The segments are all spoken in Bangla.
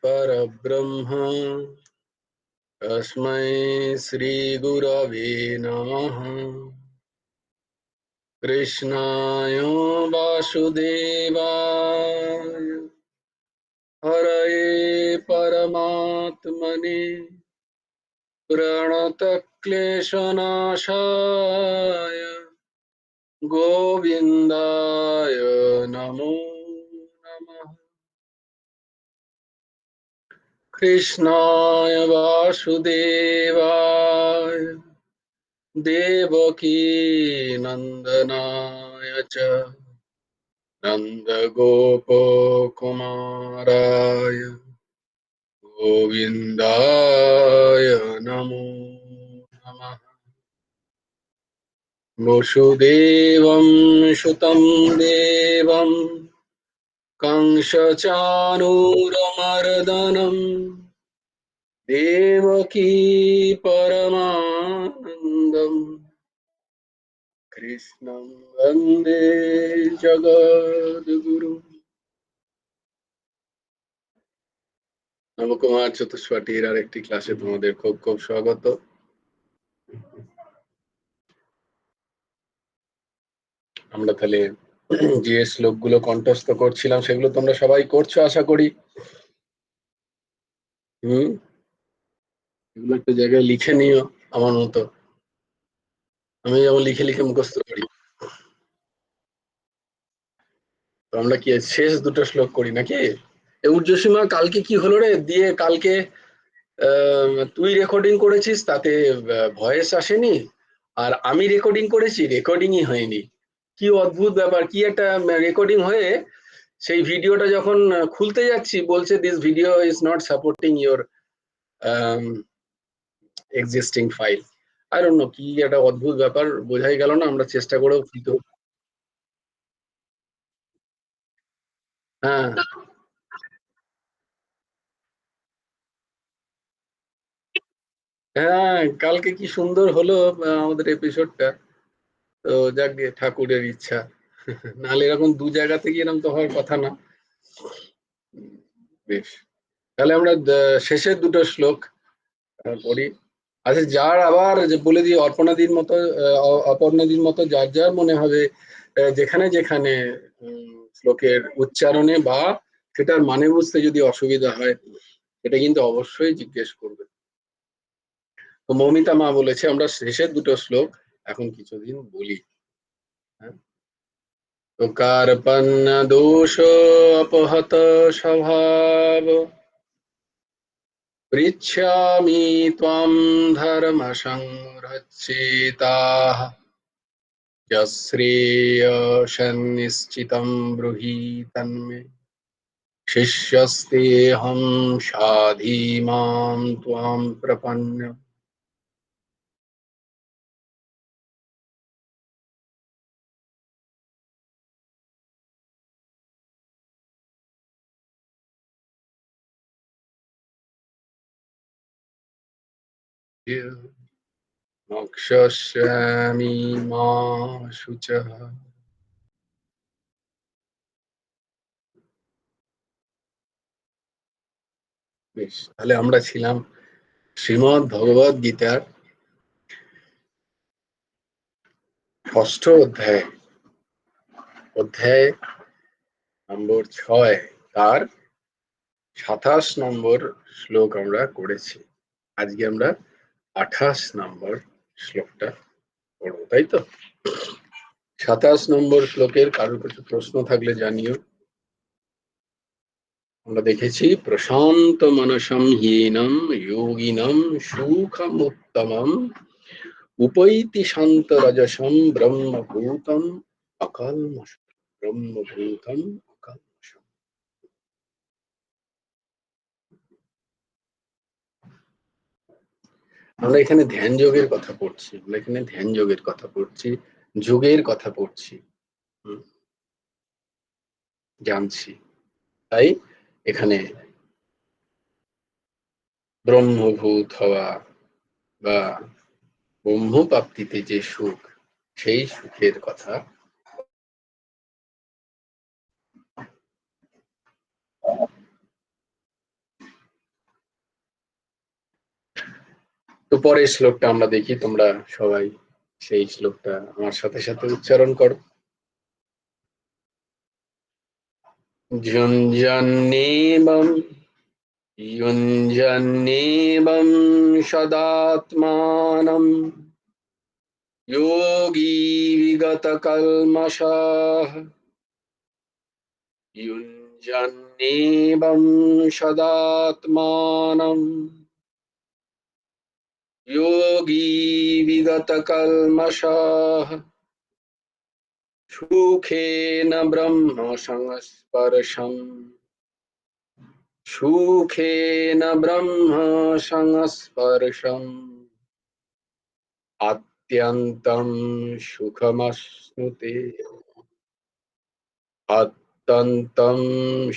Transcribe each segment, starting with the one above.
परब्रह्म तस्मै श्रीगुरवे नमः। कृष्णाय वासुदेवाय हरये परमात्मने प्रणतक्लेशनाशाय गोविन्दाय नमो नमः। कृष्णाय वासुदेवाय देवकी नन्दनाय च नन्दगोपकुमाराय गोविन्दाय नमो नमः। वसुदेवं सुतं देवं कंसचाणूरमर्दनं देवकी परमानन्दम् कृष्णं वन्दे जगद्गुरुम्। নবকুমার চতুষ্পাঠীর আর একটি ক্লাসে তোমাদের খুব খুব স্বাগত। আমরা তাহলে যে শ্লোকগুলো কণ্ঠস্থ করছিলাম সেগুলো তোমরা সবাই করছো আশা করি। এগুলো একটা জায়গায় লিখে নিও আমার মতো। আমি যেমন লিখে লিখে মুখস্থ করি। তো আমরা কি শেষ দুটো শ্লোক করি নাকি? ঊর্জসীমা কালকে কি হলো রে? দিয়ে কালকে তুই রেকর্ডিং করেছিস, তাতে ভয়েস আসেনি, আর আমি রেকর্ডিং করেছি, রেকর্ডিংই হয়নি। কি অদ্ভুত ব্যাপার! কি একটা রেকর্ডিং হয়ে সেই ভিডিওটা যখন খুলতে যাচ্ছি বলছে this video is not supporting your existing file. I don't know, কি একটা অদ্ভুত ব্যাপার, বোঝাই গেল না। আমরা চেষ্টা করেও কিন্তু হ্যাঁ হ্যাঁ, কালকে কি সুন্দর হলো আমাদের এপিসোডটা। তো যাক গে, ঠাকুরের ইচ্ছা। নাহলে এরকম দু জায়গা থেকে এরকম তো হওয়ার কথা না। বেশ, তাহলে আমরা শেষের দুটো শ্লোক পড়ি। আচ্ছা, যার আবার যে বলে দিই, অর্পণাদির মতো অপর্ণাদির মতো যার যার মনে হবে যেখানে যেখানে শ্লোকের উচ্চারণে বা সেটার মানে বুঝতে যদি অসুবিধা হয়, সেটা কিন্তু অবশ্যই জিজ্ঞেস করবে। তো মৌমিতা মা বলেছে আমরা শেষের দুটো শ্লোক এখন কিছুদিন বলি। হ্যাঁ, তো কার্পণ্য দোষ অপহত স্বভাব পৃচ্ছামি ত্বং ধর্ম সংরক্ষিতাঃ यश्रेयसन्निश्चितं ब्रूहि तन्मे शिष्यस्तेऽहं शाधि मां त्वां प्रपन्य। मोक्षयिष्यामि मा शुचः। বেশ, তাহলে আমরা ছিলাম শ্রীমদ্ ভগবদ গীতার ষষ্ঠ অধ্যায়, অধ্যায় নম্বর 6, তার 27 নম্বর শ্লোক আমরা করেছি। আজকে আমরা 28 নম্বর শ্লোকটা পড়বো, তাই তো? 27 নম্বর শ্লোকের কারোর কিছু প্রশ্ন থাকলে জানিও। আমরা দেখেছি প্রশান্ত মনসং হীনম যোগিনম সুখমুত্তমম উপৈতি শান্ত রজসম ব্রহ্মভূতম অকল্মষম। ব্রহ্মভূতম অকল্মষম। আমরা এখানে ধ্যান যোগের কথা পড়ছি, আমরা এখানে ধ্যান যোগের কথা পড়ছি, যোগের কথা পড়ছি, জানছি। তাই এখানে ব্রহ্মভূত হওয়া বা ব্রহ্মপ্রাপ্তিতে যে সুখ, সেই সুখের কথা তো পরের শ্লোকটা আমরা দেখি, তোমরা সবাই সেই শ্লোকটা আমার সাথে সাথে উচ্চারণ করো। যুঞ্জন্নেবম युञ्जन्नेवं सदात्मानं योगी विगतकल्मषः युञ्जन्नेवं सदात्मानं योगी विगतकल्मषः सुखेन ब्रह्म संस्पर्शम् सुखेन ब्रह्म संस्पर्शम् अत्यन्तं सुखमश्नुते अत्यन्तं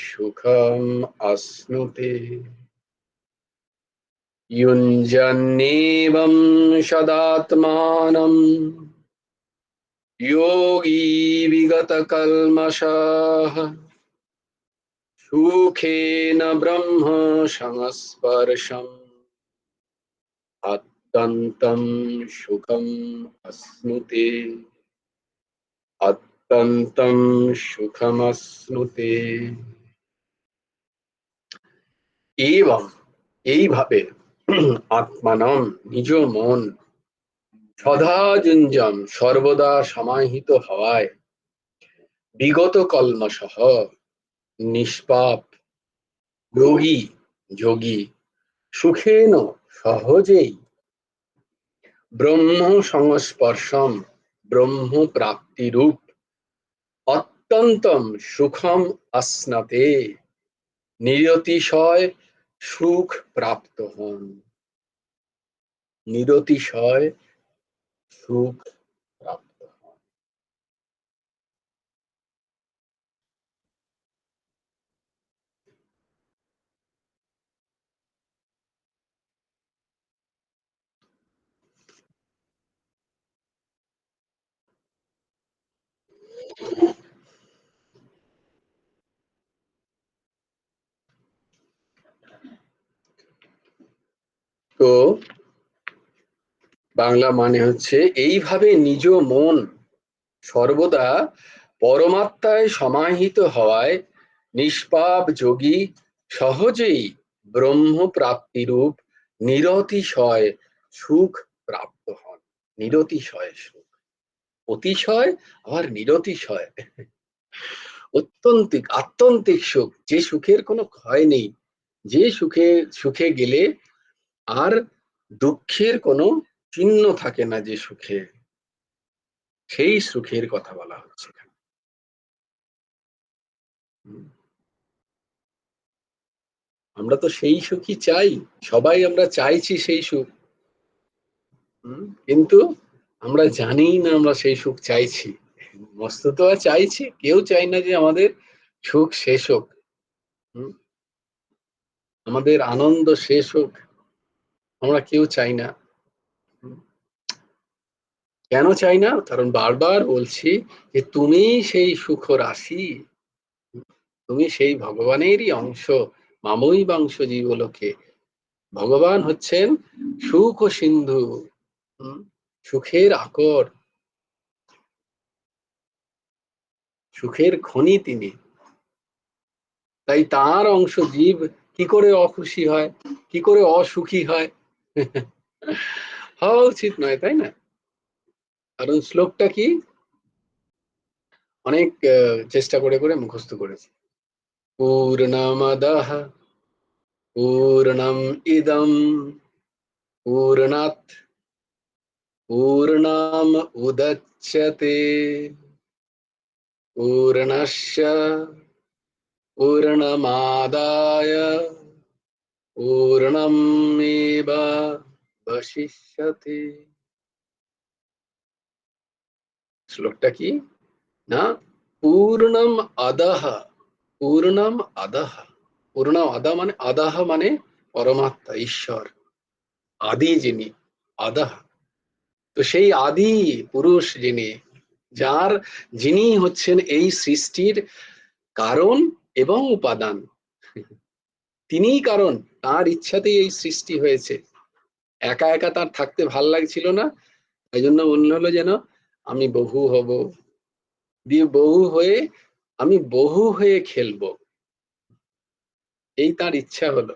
सुखम् अश्नुते युञ्जन्नेवं सदात्मानं योगी विगतकल्मषः सुखेन ब्रह्म संस्पर्शम् अत्यन्तं सुखम् अश्नुते अत्यन्तं সুখমশ্নুতে। এবং এইভাবে আত্মানম নিজ মন সদা যুঞ্জম সর্বদা সমাহিত হওয়ায় বিগত কল্মষঃ নিষ্পাপ যোগী যোগী সুখেন সহজেই ব্রহ্ম সংস্পর্শম ব্রহ্ম প্রাপ্তিরূপ অত্যন্তম সুখম আশ্নাতে নিরতিশয় সুখ প্রাপ্ত হন। নিরতিশয় সুখ প্রাপ্ত হন। তো বাংলা মানে হচ্ছে এইভাবে নিজ মন সর্বদা পরমাত্মায় সমাহিত হওয়ায় নিষ্পাপ যোগী সহজেই ব্রহ্ম প্রাপ্তিরূপ নিরতিশয় সুখ প্রাপ্ত হন। নিরতিশয় সুখ, অতিশয় আবার নিরতিশয়, অত্যন্তিক আত্যন্তিক সুখ, যে সুখের কোনো ক্ষয় নেই, যে সুখে গেলে আর দুঃখের কোনো চিহ্ন থাকে না, যে সুখে, সেই সুখের কথা বলা হচ্ছে এখানে। আমরা তো সেই সুখই চাই, সবাই আমরা চাইছি সেই সুখ, কিন্তু আমরা জানি না আমরা সেই সুখ চাইছি। বস্তুত চাইছি, কেউ চাই না যে আমাদের সুখ শেষ হোক, আমাদের আনন্দ শেষ হোক, আমরা কেউ চাই না। কেন চাই না? কারণ বারবার বলছি যে তুমি সেই সুখ রাশি, তুমি সেই ভগবানেরই অংশ, মামই বাংশ জীবলোকে। ভগবান হচ্ছেন সুখ ও সিন্ধু, সুখের আকর, সুখের খনি তিনি। তাই তার অংশ জীব কি করে অখুশি হয়, কি করে অসুখী হয়? হওয়া উচিত নয়, তাই না? কারণ শ্লোকটা কি অনেক চেষ্টা করে করে মুখস্থ করেছি। পূর্ণমদঃ পূর্ণম ইদম পূর্ণাৎ পূর্ণম উদচ্যতে পূর্ণস্য পূর্ণমাদায় পূর্ণমেবাবশিষ্যতে। শ্লোকটা কি না, পূর্ণম আদাহ, পূর্ণম আদাহ, পূর্ণম আদা মানে আদাহ মানে পরমাত্মা ঈশ্বর, আদি যিনি, আদাহ। তো সেই আদি পুরুষ যিনি, যিনি হচ্ছেন এই সৃষ্টির কারণ এবং উপাদান, তিনিই কারণ, তার ইচ্ছাতেই এই সৃষ্টি হয়েছে। একা একা তার থাকতে ভাল লাগছিল না, তাই জন্য মনে হলো যেন আমি বহু হব, দিয়ে বহু হয়ে খেলবো, এই তার ইচ্ছা হলো।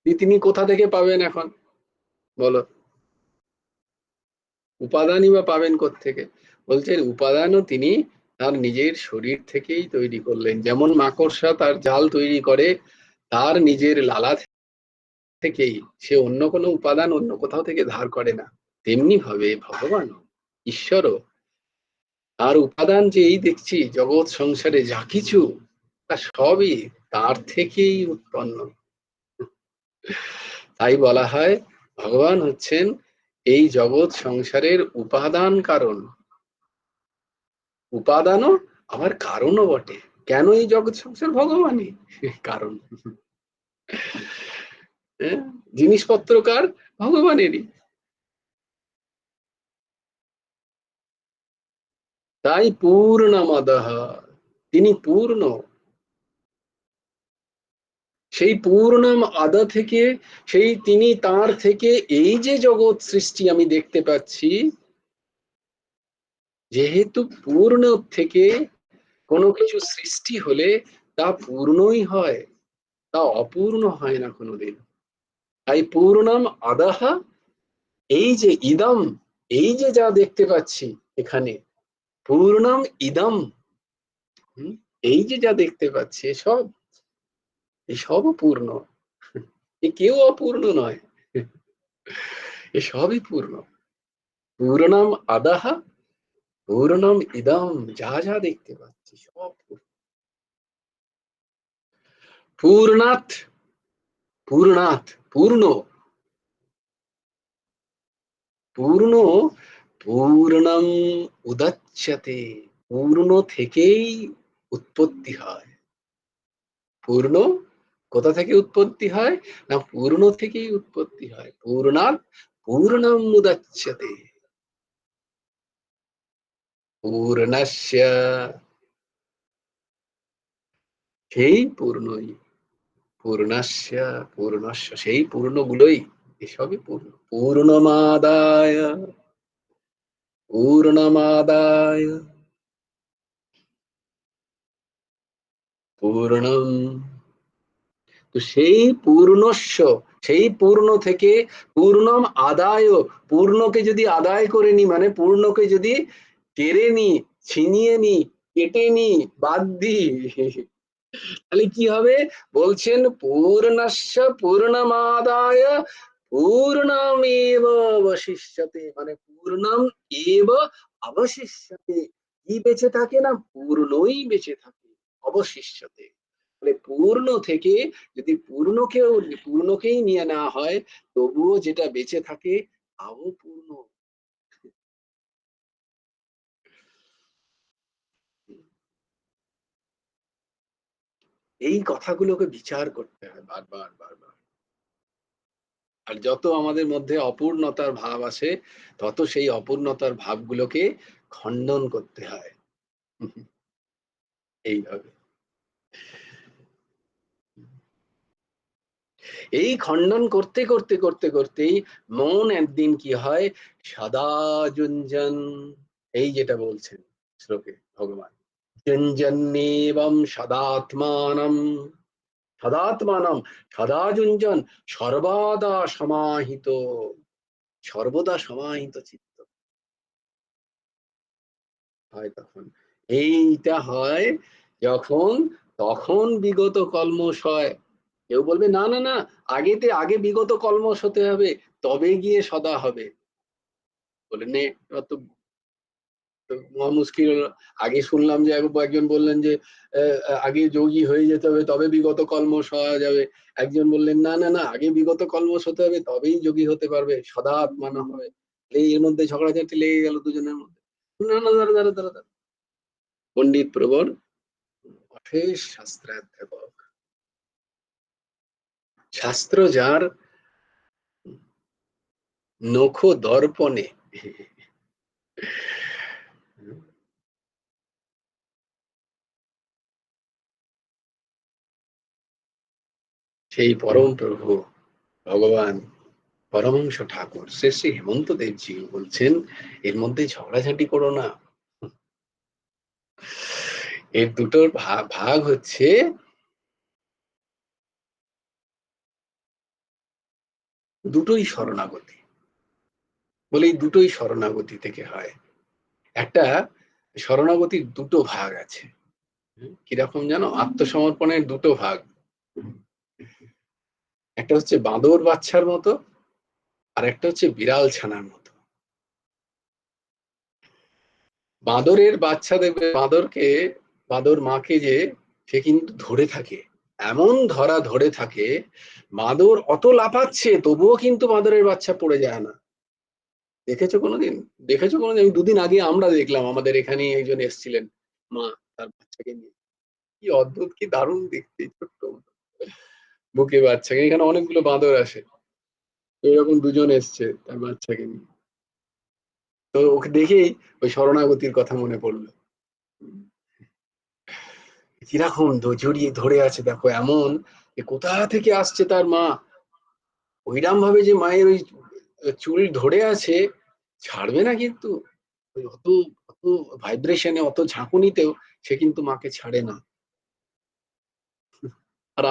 তিনি কোথা থেকে পাবেন এখন বলো? উপাদানই বা পাবেন কোত্থেকে? বলছেন উপাদানও তিনি তার নিজের শরীর থেকেই তৈরি করলেন। যেমন মাকড়সা তার জাল তৈরি করে তার নিজের লালা থেকেই, সে অন্য কোনো উপাদান অন্য কোথাও থেকে ধার করে না, তেমনি ভাবে ভগবানও, ঈশ্বরও তার উপাদান যে এই দেখছি জগৎ সংসারে যা কিছু, তা সবই তার থেকেই উৎপন্ন। তাই বলা হয় ভগবান হচ্ছেন এই জগৎ সংসারের উপাদান কারণ, উপাদানও আবার কারণও বটে। কেন এই জগৎ সংসার ভগবানই কারণ, হ্যাঁ, জিনিসপত্র কার? ভগবানেরই। তাই পূর্ণমাদাহ, তিনি পূর্ণ। সেই পূর্ণম আদা থেকে, সেই তিনি তার থেকে এই যে জগৎ সৃষ্টি আমি দেখতে পাচ্ছি, যেহেতু পূর্ণ থেকে কোনো কিছু সৃষ্টি হলে তা পূর্ণই হয়, তা অপূর্ণ হয় না কোনোদিন। তাই পূর্ণম আদাহা, এই যে ইদম, এই যে যা দেখতে পাচ্ছি এখানে, পূর্ণম ইদম, এই যে যা দেখতে পাচ্ছি এসব, এসবও পূর্ণ, এ কেউ অপূর্ণ নয়, এ সবই পূর্ণ। পূর্ণম আদাহা পূর্ণম ইদম, যা যা দেখতে পাচ্ছি সব পূর্ণ। পূর্ণাৎ, পূর্ণাৎ, পূর্ণ, পূর্ণ, পূর্ণম উদচ্যতে, পূর্ণ থেকেই উৎপত্তি হয়। পূর্ণ কোথা থেকে উৎপত্তি হয়? না পূর্ণ থেকেই উৎপত্তি হয়। পূর্ণাৎ পূর্ণম উদচ্যতে, পূর্ণস্য, সেই পূর্ণই, পূর্ণস্য, পূর্ণস্য, সেই পূর্ণগুলোই, এসবই পূর্ণ। পূর্ণমাদায়, পূর্ণমাদায় পূর্ণম, তো সেই পূর্ণস্য, সেই পূর্ণ থেকে পূর্ণম আদায়, পূর্ণকে যদি আদায় করে নি মানে পূর্ণকে যদি কেড়ে নি, ছিনিয়ে নি, কেটে নি, বাদ দি, তাহলে কি হবে? বলছেন পূর্ণস্য পূর্ণমাদায় পূর্ণমেব অবশিষ্যতে, মানে পূর্ণম এব অবশিষ্যতে, কি বেঁচে থাকে? না পূর্ণই বেঁচে থাকে, অবশিষ্যতে। মানে পূর্ণ থেকে যদি পূর্ণকেই নিয়ে নেওয়া হয়, তবুও যেটা বেঁচে থাকে তাও পূর্ণ। এই কথাগুলোকে বিচার করতে হয় বারবার বারবার। আর যত আমাদের মধ্যে অপূর্ণতার ভাব আসে, তত সেই অপূর্ণতার ভাবগুলোকে খণ্ডন করতে হয় এইভাবে। এই খণ্ডন করতে করতে করতে করতেই মন একদিন কি হয়? সদা যুঞ্জন, এই যেটা বলছেন শ্লোকে ভগবান, যুঞ্জন্যেবং সদাত্মানম, সদাত্মানম, সদা যুঞ্জন, সর্বদা সমাহিত, সর্বদা সমাহিত চিত্ত হয় তখন। এইটা হয় যখন, তখন বিগত কলমশ হয়। কেউ বলবে না না না, আগে বিগত কলমশ হতে হবে, তবে গিয়ে সদা হবে। বলে নে, এবার তো মহা মুশকিল হলো। আগে শুনলাম যে একজন বললেন যে আগে যোগী হয়ে যেতে হবে তবে বিগত কলমশ হওয়া যাবে। একজন বললেন না না না, আগে বিগত কলমশ হতে হবে তবেই যোগী হতে পারবে, সদা আত্মানো হবে। এর মধ্যে ঝগড়াঝাটি লেগে গেল দুজনের মধ্যে। না না, দাঁড়া দাঁড়া দাঁড়া দাঁড়া, পণ্ডিত প্রবর অশেষ শাস্ত্রাধ্যাপক, শাস্ত্র যার নখ দর্পণে, সেই পরম প্রভু ভগবান পরমহংস ঠাকুর শ্রী শ্রী হেমন্ত দেবজি বলছেন, এর মধ্যে ঝগড়াঝাটি করো না। এর দুটোর ভাগ হচ্ছে দুটোই শরণাগতি। বলে এই দুটোই শরণাগতি থেকে হয়। একটা শরণাগতির দুটো ভাগ আছে। কিরকম জানো? আত্মসমর্পণের দুটো ভাগ। একটা হচ্ছে বাঁদর বাচ্চার মতো, আর একটা হচ্ছে বিড়াল ছানার মতো। বাঁদরের বাচ্চা দেখবে, বাঁদর মাকে যে সে কিন্তু ধরে থাকে, এমন ধরে থাকে, বাঁদর অত লাফাচ্ছে তবুও কিন্তু বাঁদরের বাচ্চা পড়ে যায় না। দেখেছো কোনোদিন? আমি দুদিন আগে আমরা দেখলাম, আমাদের এখানে একজন এসেছিলেন মা তার বাচ্চাকে নিয়ে। কি অদ্ভুত, কি দারুণ দেখতে, ছোট্ট বুকে বাচ্চাকে। এখানে অনেকগুলো বাঁদর আসে, এরকম দুজন এসছে তার বাচ্চাকে নিয়ে। তো ওকে দেখেই ওই শরণাগতির কথা মনে পড়লো। কিরকম জড়িয়ে ধরে আছে দেখো, এমন কোথা থেকে আসছে তার মা, ওইরকম ভাবে যে মায়ের ওই চুল ধরে আছে, ছাড়বে না কিন্তু। ওই অত অত ভাইব্রেশনে, অত ঝাঁকুনিতেও সে কিন্তু মাকে ছাড়ে না। আর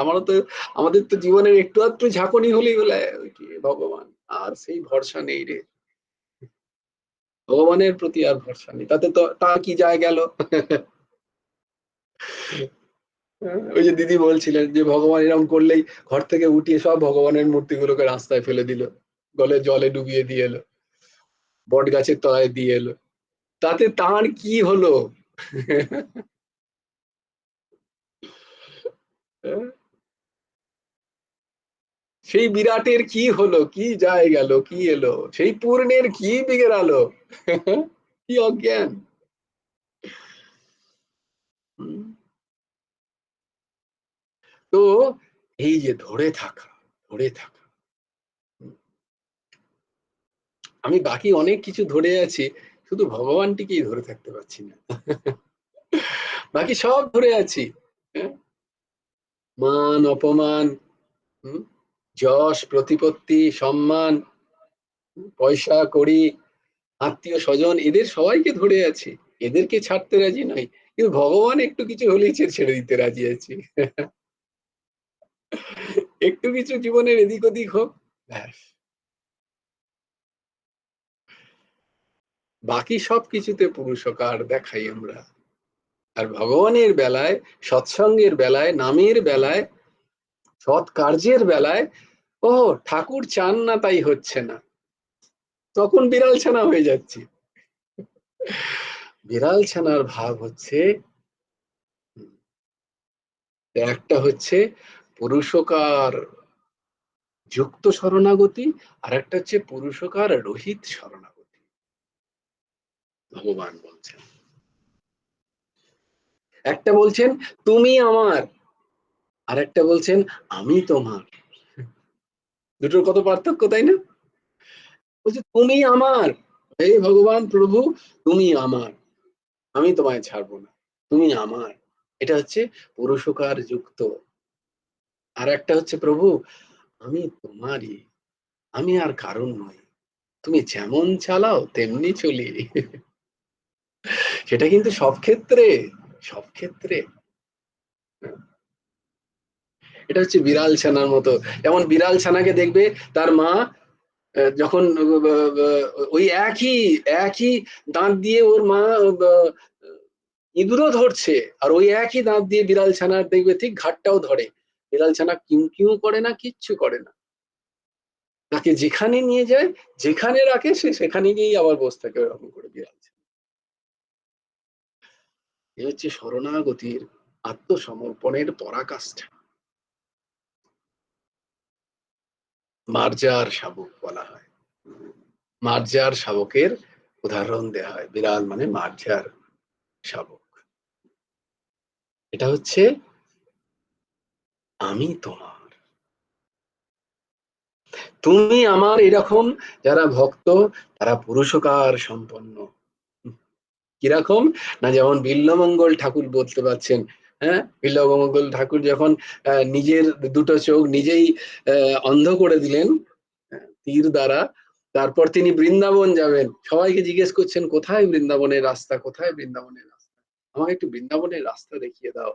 আমাদের তো জীবনের একটু আধটু ঝাঁকুনি হলেই বলে ভগবান, আর সেই ভরসা নেই রে, ভগবানের প্রতি আর ভরসা নেই, তাতে তো তা কি যায় গেল। ওই যে দিদি বলছিলেন যে ভগবান এরকম করলেই ঘর থেকে উঠিয়ে সব ভগবানের মূর্তিগুলোকে রাস্তায় ফেলে দিল, জলে ডুবিয়ে দিয়ে এলো, বট গাছের তলায় দিয়ে এলো, তাতে তার কি হলো? সেই বিরাটের কি হলো, কি যায় গেল, কি এলো, সেই পূর্ণের কি বিগড়ালো? কি অজ্ঞান। তো এই যে ধরে থাকা, আমি বাকি অনেক কিছু ধরে আছি, শুধু ভগবানটিকেই ধরে থাকতে পারছি না। বাকি সব ধরে আছি, মান অপমান, যশ প্রতিপত্তি সম্মান, পয়সা কড়ি, আত্মীয় স্বজন, এদের সবাইকে ধরে আছি, এদেরকে ছাড়তে রাজি নই, কিন্তু ভগবান একটু কিছু হলেই ছেড়ে দিতে রাজি আছি। একটু কিছু জীবনের এদিক ওদিক হোক, ব্যাস, বাকি সব কিছুতে পুরুষকার দেখাই আমরা। আর ভগবানের বেলায়, সৎসঙ্গের বেলায়, নামের বেলায়, সৎ কার্যের বেলায়, ও ঠাকুর চান না তাই হচ্ছে না, তখন বিড়াল ছানা হয়ে যাচ্ছে। বিড়াল ছানার ভাব হচ্ছে, একটা হচ্ছে পুরুষকার যুক্ত শরণাগতি, আর একটা হচ্ছে পুরুষকার রহিত শরণাগতি। ভগবান বলছেন, একটা বলছেন তুমি আমার, আর একটা বলছেন আমি তোমার। দুটোর কত পার্থক্য, তাই না? বলছে তুমি আমার, হে ভগবান প্রভু, তুমি আমার, আমি তোমায় ছাড়বো না, তুমি আমার। এটা হচ্ছে পুরুষকার যুক্ত। আর একটা হচ্ছে প্রভু আমি তোমারই, আমি আর কারণ নই, তুমি যেমন চালাও তেমনি চলি। সেটা কিন্তু সব ক্ষেত্রে, সব ক্ষেত্রে। এটা হচ্ছে বিড়াল ছানার মতো। যেমন বিড়াল ছানাকে দেখবে তার মা যখন ওই একই একই দাঁত দিয়ে ওর মা ইঁদুরও ধরছে, আর ওই একই দাঁত দিয়ে বিড়াল ছানার দেখবে ঠিক ঘাটটাও ধরে, বিড়াল ছানা কিউ কিউ করে না, কিচ্ছু করে না, তাকে যেখানে নিয়ে যায়, যেখানে রাখে সে সেখানে গিয়েই আবার বসে থাকে ওরকম করে বিড়াল ছানা। এ হচ্ছে শরণাগতির, আত্মসমর্পণের পরাকাষ্ঠা। মার্জার শাবক বলা হয়, মার্জার শাবকের উদাহরণ দেয়া হয়, বিড়াল মানে মার্জার শাবক। এটা হচ্ছে আমি তোমার, তুমি আমার, এরকম যারা ভক্ত তারা পুরুষকার সম্পন্ন। কিরকম না, যেমন বিল্বমঙ্গল ঠাকুর বলতে পারছেন, হ্যাঁ, বিল্বমঙ্গল ঠাকুর যখন নিজের দুটো চোখ নিজেই অন্ধ করে দিলেন, তীর দ্বারা। তারপর তিনি বৃন্দাবন যাবেন, সবাইকে জিজ্ঞেস করছেন কোথায় বৃন্দাবনের রাস্তা, কোথায় বৃন্দাবনের রাস্তা, আমাকে একটু বৃন্দাবনের রাস্তা দেখিয়ে দাও।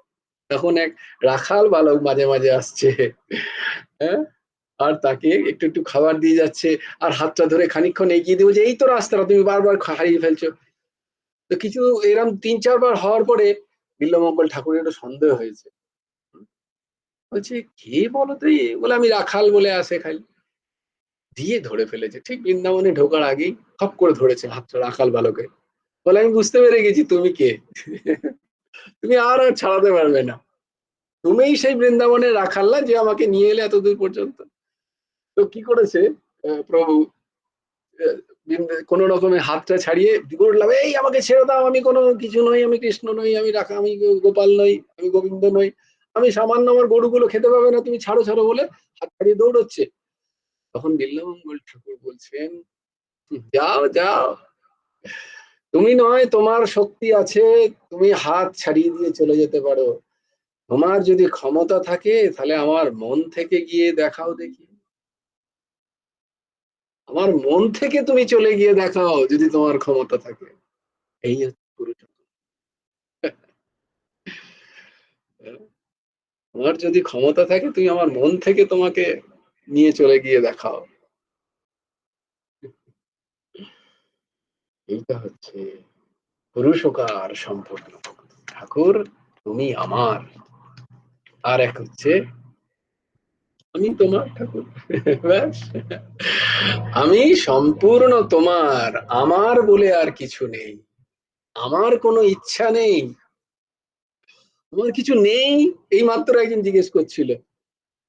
তখন এক রাখাল বালক মাঝে মাঝে আসছে, হ্যাঁ, আর তাকে একটু একটু খাবার দিয়ে যাচ্ছে, আর হাতটা ধরে খানিকক্ষণ এগিয়ে দেবো যে এই তো রাস্তাটা, তুমি বারবার হারিয়ে ফেলছো। তো কিছু এরকম 3-4 বার হওয়ার পরে বিল্বমঙ্গল ঠাকুরের একটু সন্দেহ হয়েছে, বলছে কে বলো তো, বলে আমি রাখাল বলে আসে খালি, দিয়ে ধরে ফেলেছে ঠিক বৃন্দাবনে ঢোকার আগেই খপ করে ধরেছে হাতটা রাখাল বালকে, বলে আমি বুঝতে পেরে গেছি তুমি কে, তুমি আর আর ছাড়াতে পারবে না, তুমিই সেই বৃন্দাবনের রাখাল না যে আমাকে নিয়ে এলে এত দূর পর্যন্ত। তো কি করেছে প্রভু, কোন রকমের হাতটা ছাড়িয়ে বললাম এই আমাকে ছেড়ে দাও, আমি কোনো কিছু নই, আমি কৃষ্ণ নই, আমি রাখা, আমি গোপাল নই, আমি গোবিন্দ নই, আমি সামান্য, আমার গরুগুলো খেতে পাবে না, তুমি ছাড়ো ছাড়ো বলে হাত ছাড়িয়ে দৌড়চ্ছে। তখন বিল্বমঙ্গল ঠাকুর বলছেন যাও যাও, তুমি নয়, তোমার শক্তি আছে, তুমি হাত ছাড়িয়ে দিয়ে চলে যেতে পারো, তোমার যদি ক্ষমতা থাকে তাহলে আমার মন থেকে গিয়ে দেখাও দেখি, আমার মন থেকে তুমি চলে গিয়ে দেখাও যদি তোমার ক্ষমতা থাকে। এই হচ্ছে পুরুষত্ব। তোমার যদি ক্ষমতা থাকে তুমি আমার মন থেকে তোমাকে নিয়ে চলে গিয়ে দেখাও। এইটা হচ্ছে পুরুষকার সম্পূর্ণ ঠাকুর, তুমি আমার। আর এক হচ্ছে আমি তোমার ঠাকুর, ব্যাস, আমি সম্পূর্ণ তোমার, আমার বলে আর কিছু নেই, আমার কোনো ইচ্ছা নেই, আমার কিছু নেই। এই মাত্র একজন জিজ্ঞেস করছিল,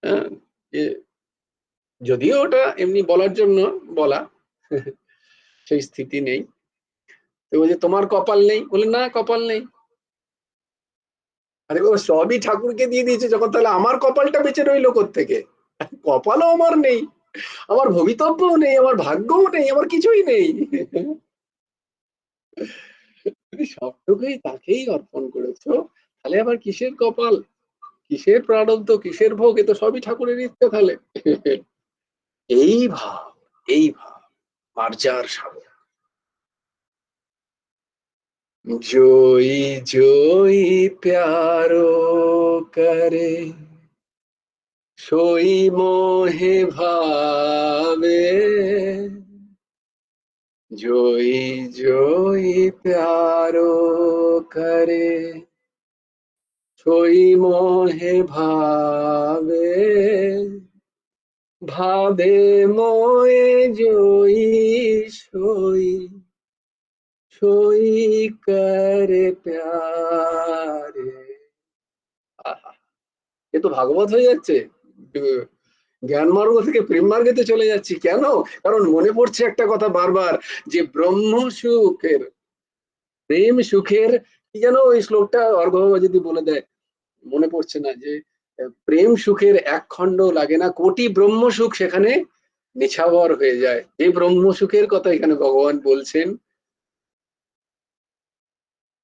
হ্যাঁ, যদিও ওটা এমনি বলার জন্য বলা, সেই স্থিতি নেই। তো বলছে তোমার কপাল নেই, বলে না কপাল নেই। আরে ও সবই ঠাকুরকে দিয়ে দিয়েছে যখন, তাহলে আমার কপালটা বেঁচে রইলো কোত্থেকে? কপালও আমার নেই, আমার ভবিতব্যও নেই, আমার ভাগ্যও নেই, আমার কিছুই নেই। তুমি সবটুকুই তাকেই অর্পণ করেছো, তাহলে আবার কিসের কপাল, কিসের প্রারব্ধ, কিসের ভোগ, এ তো সবই ঠাকুরের ইচ্ছে তাহলে। এই ভাব, এই ভাব মার্জার সাগর। जोई जोई प्यारो करे सोई मोहे भावे, जोई जोई प्यारो करे सोई मोहे भावे, भावे मोए जोई सोई सोई करे प्यारे। আহা, এ তো ভাগবত হয়ে যাচ্ছে, জ্ঞান মার্গ থেকে প্রেম মার্গেতে চলে যাচ্ছি কেন? কারণ মনে পড়ছে একটা কথা বারবার, যে ব্রহ্ম সুখের, প্রেম সুখের, কি যেন ওই শ্লোকটা অর্ঘ্য যদি বলে দেয়, মনে পড়ছে না, যে প্রেম সুখের এক খণ্ড লাগে না, কোটি ব্রহ্ম সুখ সেখানে নিছাবর হয়ে যায়। এই ব্রহ্ম সুখের কথা এখানে ভগবান বলছেন,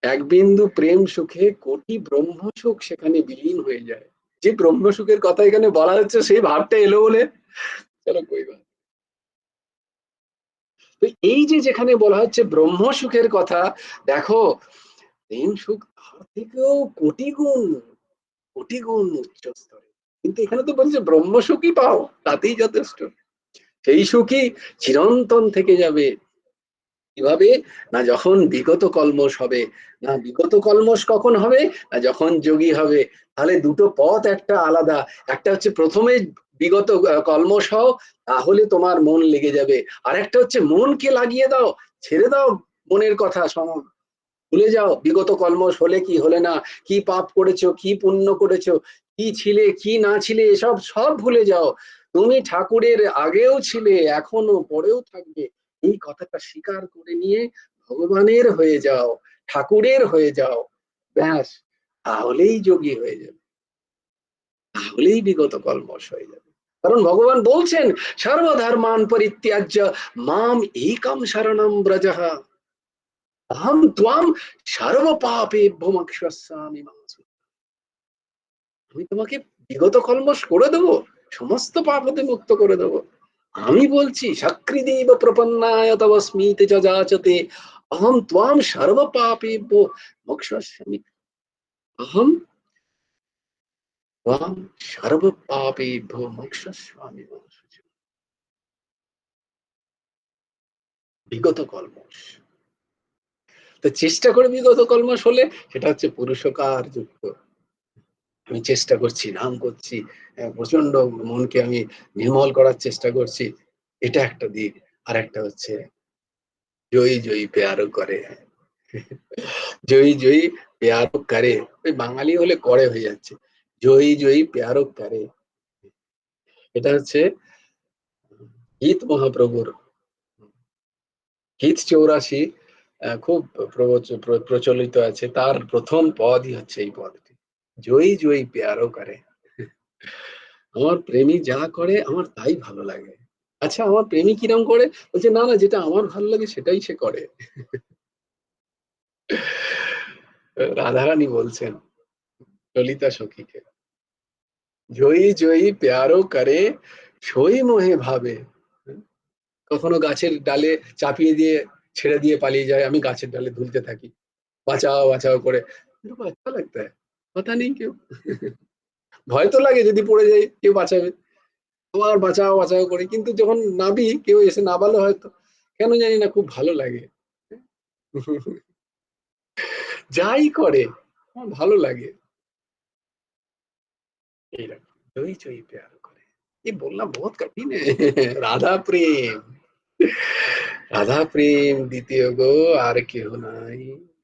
এক বিন্দু প্রেম সুখে কোটি ব্রহ্ম সুখ সেখানে বিলীন হয়ে যায়। যে ব্রহ্ম সুখের কথা এখানে বলা হচ্ছে সেই ভাবটা এলো বলে চলো কইবা। তো এই যে যেখানে বলা হচ্ছে ব্রহ্ম সুখের কথা, দেখো প্রেম সুখ তার থেকেও কোটি গুণ উচ্চ স্তরে, কিন্তু এখানে তো বলছে ব্রহ্ম সুখই পাও, তাতেই যথেষ্ট, সেই সুখই চিরন্তন থেকে যাবে। কিভাবে? না যখন বিগত কলমশ হবে, না বিগত কলমশ কখন হবে, না যখন যোগী হবে। তাহলে দুটো পথ একটা আলাদা, একটা হচ্ছে প্রথমে বিগত কলমশ হও, তাহলে তোমার মন লেগে যাবে, আর একটা হচ্ছে মনকে লাগিয়ে দাও, ছেড়ে দাও মনের কথা, ভুলে যাও বিগত কলমশ হলে কি হলে না, কি পাপ করেছো, কি পুণ্য করেছো, কি ছিলে কি না ছিলে, এসব সব ভুলে যাও, তুমি ঠাকুরের আগেও ছিলে, এখনো পরেও থাকবে, এই কথাটা স্বীকার করে নিয়ে ভগবানের হয়ে যাও, ঠাকুরের হয়ে যাও, ব্যাস, তাহলেই যোগী হয়ে যাবে, তাহলেই বিগত কলমশ হয়ে যাবে। কারণ ভগবান বলছেন সর্বধর্মান পরিত্যাজ্য মাম একম শরণম ব্রজঃ, আহম ত্বাম সর্ব পাপেভ্যো মোক্ষয়িষ্যামি মা শুচঃ। আমি তোমাকে বিগত কলমশ করে দেবো, সমস্ত পাপ হতে মুক্ত করে দেবো, আমি বলছি সক্রিদেব প্রপন্নায় তবস্মিতে যাচতে অহম ত্বাম সর্ব পাপেভ্যো মোক্ষয়িষ্যামি, অহম ত্বাম সর্ব পাপেভ্যো মোক্ষয়িষ্যামি মা শুচি। বিগত কলমশ, তো চেষ্টা করে বিগত কলমশ হলে সেটা হচ্ছে পুরুষকার যুক্ত। আমি চেষ্টা করছি, নাম করছি, প্রচন্ড মনকে আমি নির্মল করার চেষ্টা করছি, এটা একটা দিক। আর একটা হচ্ছে জয়ী জয়ী পেয়ারও করে, জয়ী জয়ী পেয়ারও করে, ওই বাঙালি হলে করে হয়ে যাচ্ছে, জয়ী জয়ী পেয়ারও করে। এটা হচ্ছে গীত মহাপ্রভুর, গীত 84 খুব প্রচলিত আছে, তার প্রথম পদই হচ্ছে এই পদটি, জয়ী জয়ী পেয়ারও করে। আমার প্রেমী যা করে আমার তাই ভালো লাগে। আচ্ছা আমার প্রেমী কিরম করে? বলছে না না, যেটা আমার ভালো লাগে সেটাই সে করে। রাধারানী বলছেন ললিতা সখীকে, জয়ী জয়ী প্যারো করে সই মোহে ভাবে। কখনো গাছের ডালে চাপিয়ে দিয়ে ছেড়ে দিয়ে পালিয়ে যায়, আমি গাছের ডালে ঝুলতে থাকি, বাঁচাও বাঁচাও করে। এরকম আচ্ছা লাগতা है, কথা নেই কেউ। ভয় তো লাগে যদি পড়ে যাই কেউ বাঁচাবে, আবার বাঁচাও বাঁচাও করে, কিন্তু যখন নাবি কেউ এসে নাবালো হয়তো, কেন জানি না খুব ভালো লাগে। যাই করে আমার ভালো লাগে। এইরকম চই চই প্যার করে, ये बोलना बहुत कठिन है। রাধা প্রেম, রাধা প্রেম দ্বিতীয় গো আর কেহ নাই,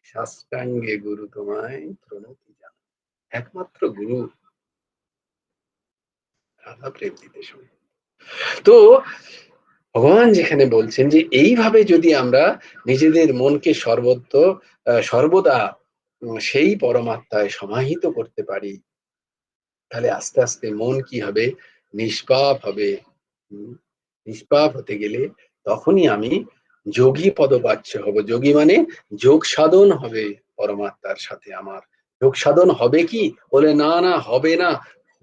সাষ্টাঙ্গে গুরু তোমায় প্রণতি জানাই। একমাত্র গুরু রাধা প্রেম দিতে সময়। তো ভগবান যেখানে বলছেন যে এইভাবে যদি আমরা নিজেদের মনকে সর্বদা সেই পরমাত্মায় সমাহিত করতে পারি, তাহলে আস্তে আস্তে মন কি হবে, নিষ্পাপ হবে। উম, নিষ্পাপ হতে গেলে তখনই আমি যোগী পদবাচ্য হব। যোগী মানে যোগ সাধন হবে পরমাত্মার সাথে আমার। যোগ সাধন হবে কি বলে, না না হবে না,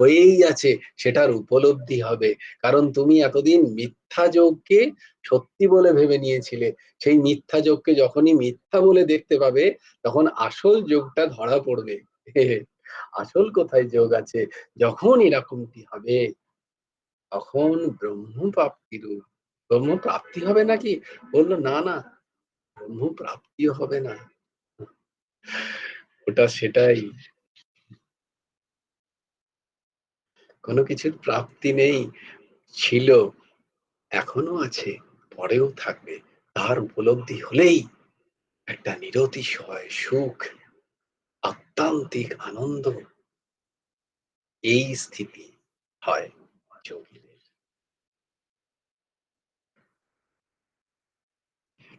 হয়েই আছে, সেটার উপলব্ধি হবে। কারণ তুমি এতদিন মিথ্যা যোগকে সত্যি বলে ভেবে নিয়েছিলে, সেই মিথ্যা যোগকে যখনই মিথ্যা বলে দেখতে পাবে, তখন আসল যোগটা ধরা পড়বে। আসল কোথায় যোগ আছে, যখন এরকমটি হবে তখন ব্রহ্ম প্রাপ্তির, ব্রহ্ম প্রাপ্তি হবে নাকি, বললো না না, ব্রহ্ম প্রাপ্তিও হবে না, ওটা সেটাই, কোনো কিছুর প্রাপ্তি নেই, ছিল, এখনো আছে, পরেও থাকবে, তার উপলব্ধি হলেই একটা নিরতিশয় সুখ, আত্মান্তিক আনন্দ, এই স্থিতি হয় যোগীদের।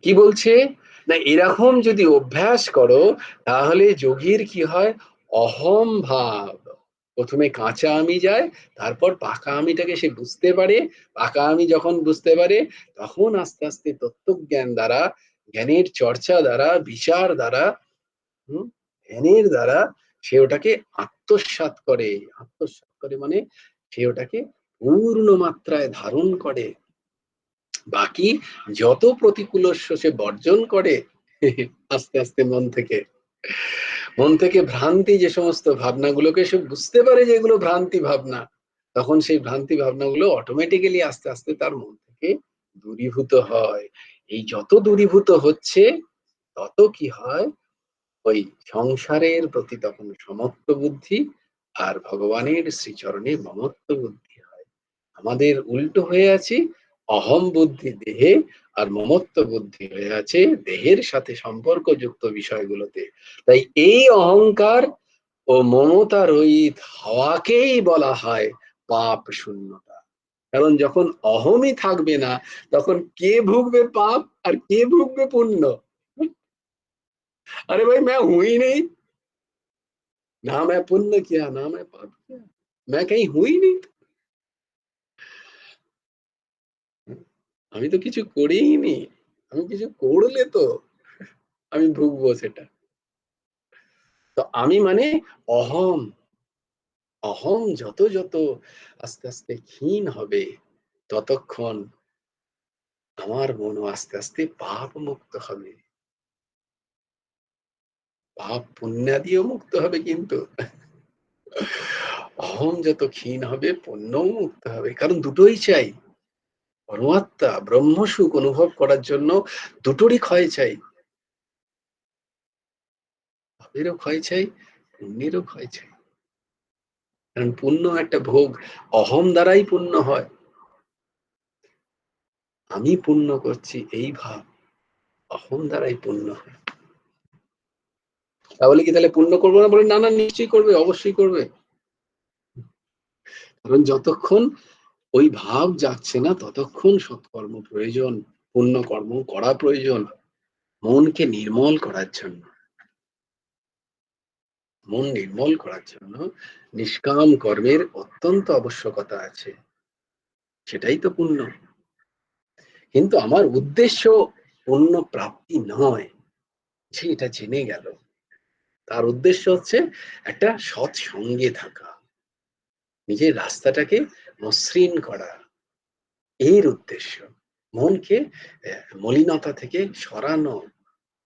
কি বলছে না, এরকম যদি অভ্যাস করো তাহলে যোগীর কি হয়, অহম ভাব, প্রথমে কাঁচা আমি যায়, তারপর পাকা আমিটাকে সে বুঝতে পারে। পাকা আমি যখন বুঝতে পারে, তখন আস্তে আস্তে তত্ত্বজ্ঞান দ্বারা, জ্ঞানের চর্চা দ্বারা, বিচার দ্বারা, হম ধ্যানের দ্বারা সে ওটাকে আত্মসাৎ করে। আত্মসাৎ করে মানে সে ওটাকে পূর্ণ মাত্রায় ধারণ করে। বাকি যত প্রতিকূলস্য সে বর্জন করে, আস্তে আস্তে মন থেকে ভ্রান্তি যে সমস্ত ভাবনাগুলোকে সে বুঝতে পারে যে এগুলো ভ্রান্তি ভাবনা, তখন সেই ভ্রান্তি ভাবনাগুলো অটোমেটিক্যালি আস্তে আস্তে তার মন থেকে দূরীভূত হয়। এই যত দূরীভূত হচ্ছে তত কি হয়, ওই সংসারের প্রতি তখন সমত্ব বুদ্ধি, আর ভগবানের শ্রীচরণে মমত্ব বুদ্ধি হয়। আমাদের উল্টো হয়ে আছে, অহম বুদ্ধি দেহে আর মমত্ব বুদ্ধি হয়ে আছে দেহের সাথে সম্পর্কযুক্ত বিষয়গুলোতে। তাই এই অহংকার ও মমতা রহিত হওয়াকেই বলা হয় পাপ শূন্যতা। কারণ যখন অহমই থাকবে না, তখন কে ভুগবে পাপ আর কে ভুগবে পুণ্য? अरे भाई मैं हूं ही नहीं, ना मैं पुण्य किया ना मैं पाप किया, मैं कहीं हूं ही नहीं। আমি তো কিছু করিনি, আমি কিছু করলে তো আমি ভুগবো সেটা। তো আমি মানে অহম, অহম যত যত আস্তে আস্তে ক্ষীণ হবে, ততক্ষণ আমার মনও আস্তে আস্তে পাপ মুক্ত হবে, পাপ পুণ্যাদিও মুক্ত হবে। কিন্তু অহং যত ক্ষীণ হবে পুণ্যও মুক্ত হবে, কারণ দুটোই চাই। পরমাত্মা ব্রহ্ম সুখ অনুভব করার জন্য দুটোরই ক্ষয় চাই, পাপেরও ক্ষয় চাই, পুণ্যেরও ক্ষয় চাই। কারণ পুণ্য একটা ভোগ, অহম দ্বারাই পুণ্য হয়। আমি পুণ্য করছি এই ভাব অহম দ্বারাই পুণ্য হয়। তাহলে কি তাহলে পুণ্য করবো না? বলে না, না, নিশ্চয়ই করবে, অবশ্যই করবে। কারণ যতক্ষণ ওই ভাব যাচ্ছে না ততক্ষণ সৎকর্ম প্রয়োজন, পুণ্য কর্ম করা প্রয়োজন, মনকে নির্মল করার জন্য। মন নির্মল করার জন্য নিষ্কাম কর্মের অত্যন্ত আবশ্যকতা আছে, সেটাই তো পুণ্য। কিন্তু আমার উদ্দেশ্য পুণ্য প্রাপ্তি নয়, যে এটা জেনে গেল। তার উদ্দেশ্য হচ্ছে একটা সৎ সঙ্গে থাকা, নিজের রাস্তাটাকে মসৃণ করা, এর উদ্দেশ্য। মনকে মলিনতা থেকে সরানো,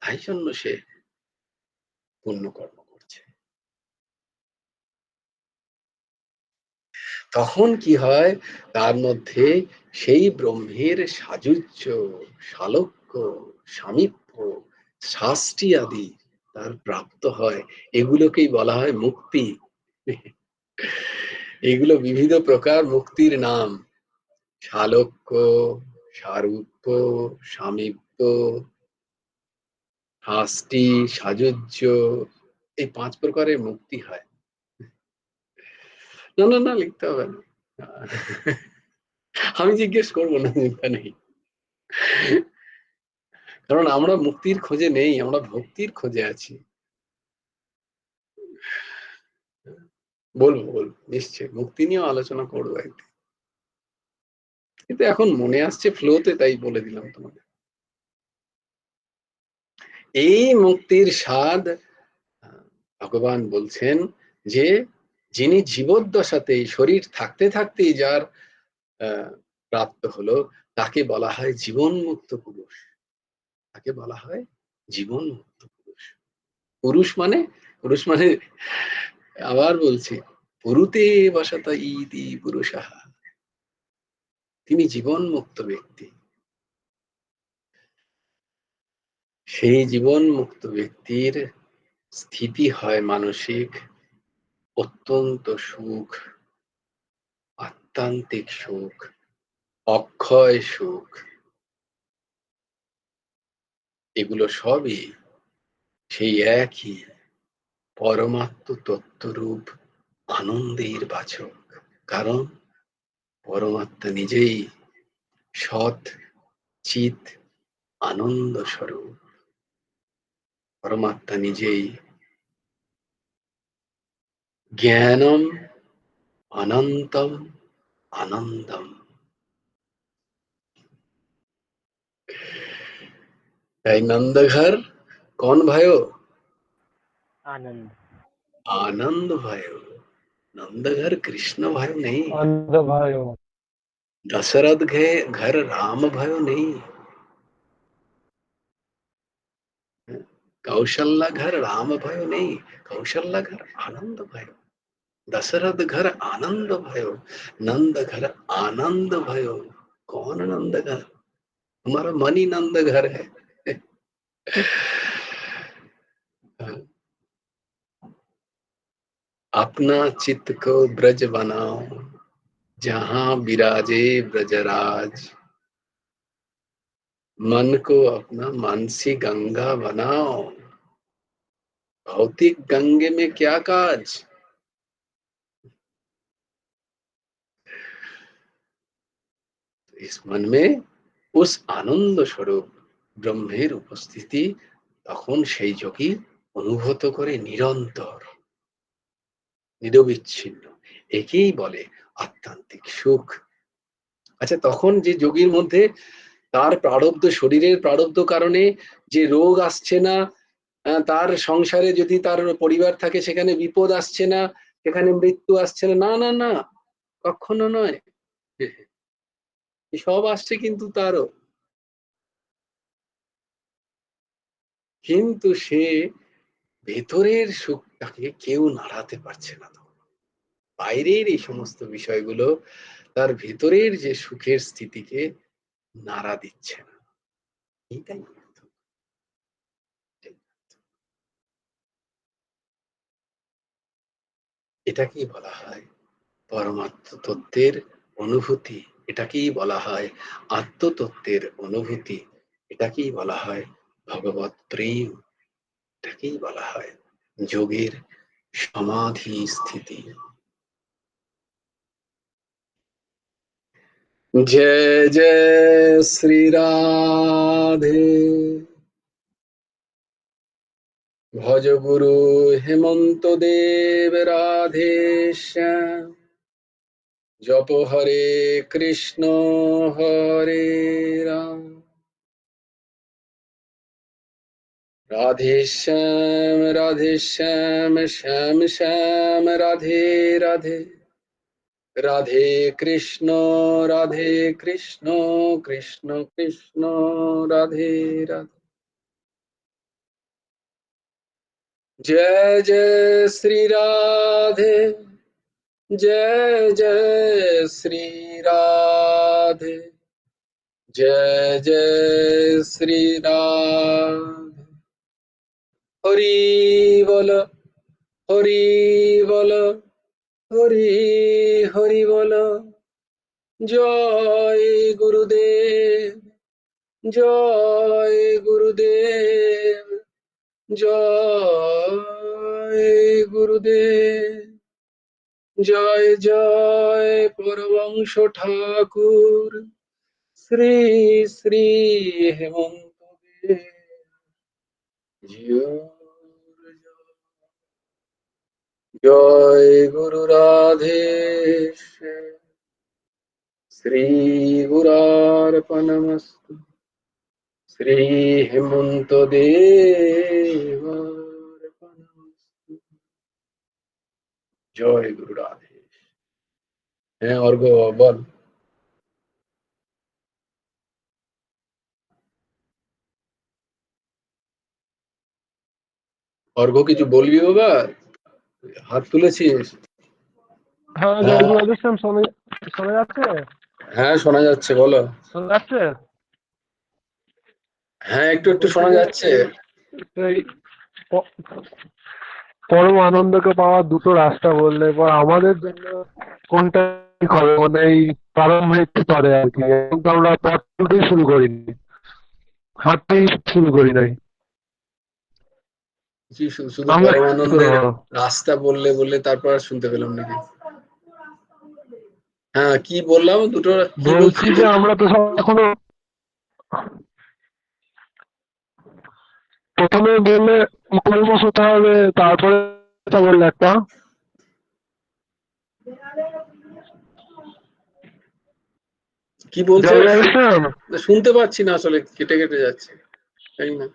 তাই জন্য সে পুণ্যকর্ম করছে। তখন কি হয়, তার মধ্যে সেই ব্রহ্মের সাযুজ্য, সালোক্য, সামীপ্য, শাস্তি আদি তার প্রাপ্ত হয়। এগুলোকেই বলা হয় মুক্তি। এগুলো বিবিধ প্রকার মুক্তির নাম: সালোক্য, সারূপ্য, সামীপ্য, শাস্তি, সাযুজ্য, এই 5 প্রকারের মুক্তি হয়। না, না, না, লিখতে হবে না। আমি জিজ্ঞেস করবো না, চিন্তা নেই। কারণ আমরা মুক্তির খোঁজে নেই, আমরা ভক্তির খোঁজে আছি। বলবো, বলবো, নিশ্চয়ই মুক্তি নিয়েও আলোচনা করবো একদিন। কিন্তু এখন মনে আসছে ফ্লোতে, তাই বলে দিলাম তোমাকে। এই মুক্তির স্বাদ ভগবান বলছেন যে, যিনি জীবদ্দশাতে শরীর থাকতে থাকতেই যার প্রাপ্ত হলো, তাকে বলা হয় জীবন মুক্ত পুরুষ। তাকে বলা হয় জীবন মুক্ত পুরুষ। পুরুষ মানে, পুরুষ মানে, আবার বলছি, পুরুতে বসত ইতি পুরুষাহ, তিনি জীবন মুক্ত ব্যক্তি। সেই জীবন মুক্ত ব্যক্তির স্থিতি হয় মানসিক অত্যন্ত সুখ, আত্মান্তিক সুখ, অক্ষয় সুখ। এগুলো সবই সেই একই পরমাত্ম তত্ত্বরূপ আনন্দের বাচক। কারণ পরমাত্মা নিজেই সৎ চিৎ আনন্দ স্বরূপ। পরমাত্মা নিজেই জ্ঞানম অনন্তম আনন্দম। তাই নন্দঘর कौन भयो? आनंद। आनंद भयो। नंदघर कृष्ण भयो नहीं, अंध भयो। दशरथ घर राम भयो नहीं, कौशल्या घर राम भयो नहीं, कौशल्या घर आनंद भयो। दशरथ घर आनंद भयो, नंद घर आनंद भयो। कौन नंद घर? हमारा मन ही नंद घर है। अपना चित्त को ब्रज बनाओ, जहां विराजे ब्रजराज। मन को अपना मानसी गंगा बनाओ, भौतिक गंगे में क्या काज। इस मन में उस আনন্দ স্বরূপ ব্রহ্মের উপস্থিতি তখন সেই যোগী অনুভূত করে নিরন্তর, নিরবিচ্ছিন্ন। একেই বলে আত্মান্তিক সুখ। আচ্ছা, তখন যে যোগীর মধ্যে তার প্রারব্ধ, শরীরের প্রারব্ধ কারণে যে রোগ আসছে না, তার সংসারে যদি তার পরিবার থাকে সেখানে বিপদ আসছে না, সেখানে মৃত্যু আসছে না, না, না, না, কখনো নয়। সব আসছে কিন্তু তারও কিন্তু সে ভেতরের সুখটাকে কেউ নাড়াতে পারছে না। বাইরের এই সমস্ত বিষয়গুলো তার ভেতরের যে সুখের স্থিতিকে নাড়া দিচ্ছে না। এইটাই অর্থ। এটাকেই বলা হয় পরমাত্ম তত্ত্বের অনুভূতি, এটাকেই বলা হয় আত্মতত্ত্বের অনুভূতি, এটাকেই বলা হয় ভগবৎ প্রেম, এটাকেই বলা হয় যোগের সমাধি স্থিতি। जय जय श्री राधे। भज गुरु हेमंत देव राधे श्याम। जप हरे कृष्ण हरे राम, राधे श्याम श्याम श्याम राधे राधे, राधे कृष्ण कृष्ण कृष्ण राधे राधे। जय जय श्री राधे, जय जय श्री राधे, जय जय श्री राधे। हरि बोल, हरि बोल, हरि हरि बोल। जय गुरुदेव, जय गुरुदेव, जय गुरुदेव। जय जय परमंश ठाकुर श्री श्री हेमंत देव जियोर जय। जय गुरु राधेश, श्री गुरार्पणमस्तु। श्री हेमंत देवार्पणमस्तु। जय गुरु राधेश। হ্যাঁ অর্ঘ্য বল। অর্ঘ্য কিছু বলবি বাবা? হাত তুলেছিস? হ্যাঁ, হ্যাঁ জয়গুরু রাধেশ্যাম, শোনা যাচ্ছে? হ্যাঁ শোনা যাচ্ছে, বলো। শোনা যাচ্ছে? হ্যাঁ একটু একটু বলছি শোনা যে যাচ্ছে। এই প- পরম আনন্দকে পাওয়ার দুটো রাস্তা বললে, এবার আমাদের জন্য কোনটা ঠিক হবে? মানে এই প্রারম্ভিক স্তরে আর কি, কিন্তু আমরা পথটাই শুরু করিনি, হাঁটতেই শুরু করি নাই। শুধু আমরা কি পরমানন্দের করবো? রাস্তা বললে বললে তারপর আর শুনতে পেলাম নাকি? হ্যাঁ কি বললাম দুটো, কি বলছি বলছিস? যে আমরা তো সব এখনো প্রথমে বললে কলমশ হতে হবে, তারপরে তা বললে একটা কি বলছে? জয়গুরু রাধেশ্যাম। শুনতে পাচ্ছি না আসলে, কেটে কেটে যাচ্ছে, তাই না?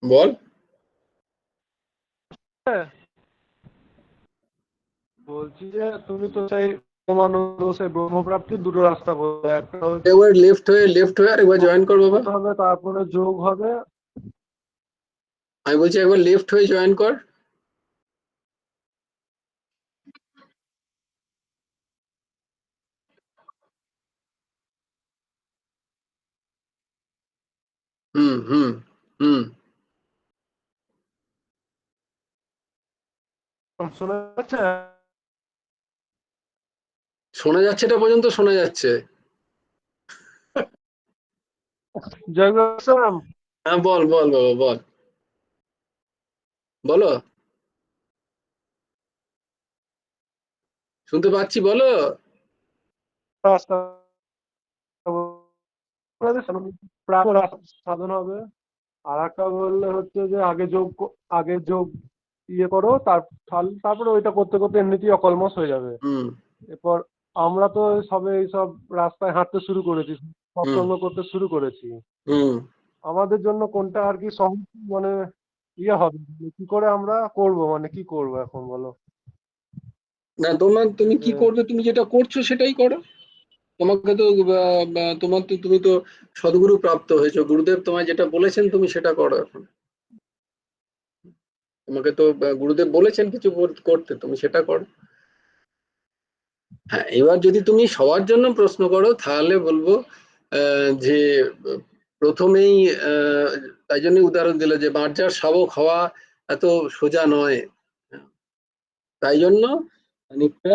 বল। বলছি যে তুমি তো চাই পরমানন্দ সেই ব্রহ্মপ্রাপ্তির দুটো রাস্তা বললে, একটা হচ্ছে একবার লেফট হয়ে আর একবার জয়েন কর বাবা। হতে হবে, তারপরে যোগ হবে। আমি বলছি একবার লেফট হয়ে জয়েন কর। হুম হুম হুম। শোনা যাচ্ছে? শোনা যাচ্ছে, এটা পর্যন্ত শোনা যাচ্ছে। জয়গুরু রাধেশ্যাম। হ্যাঁ বল বল বাবা বল, বলো। শুনতে পাচ্ছি, বলো। রাস্তা সাধন হবে। আর একটা বললে হচ্ছে যে আগে যোগ ইয়ে করো, তারপরে ওইটা করতে করতে এমনিতেই অকলমশ হয়ে যাবে। হুম এরপর আমরা তো সবে এইসব রাস্তায় হাঁটতে শুরু করেছি, হুম সৎসঙ্গ করতে শুরু করেছি। হুম। আমাদের জন্য কোনটা আর কি সহজ, মানে ইয়ে হবে, কি করে আমরা করব, মানে কি করব এখন বলো? না তুমি কি করবে, তুমি যেটা করছো সেটাই করো। তোমাকে তো তুমি তো সদ্গুরু প্রাপ্ত হয়েছো, গুরুদেব তোমায় যেটা বলেছেন তুমি সেটা করো এখন। তোমাকে তো গুরুদেব বলেছেন কিছু করতে, তুমি সেটা করো। হ্যাঁ, এবার যদি তুমি সবার জন্য প্রশ্ন করো তাহলে বলবো যে প্রথমেই তাই জন্য উদাহরণ দিল যে বাঁচার শাবক হওয়া এত সোজা নয়। তাই জন্য খানিকটা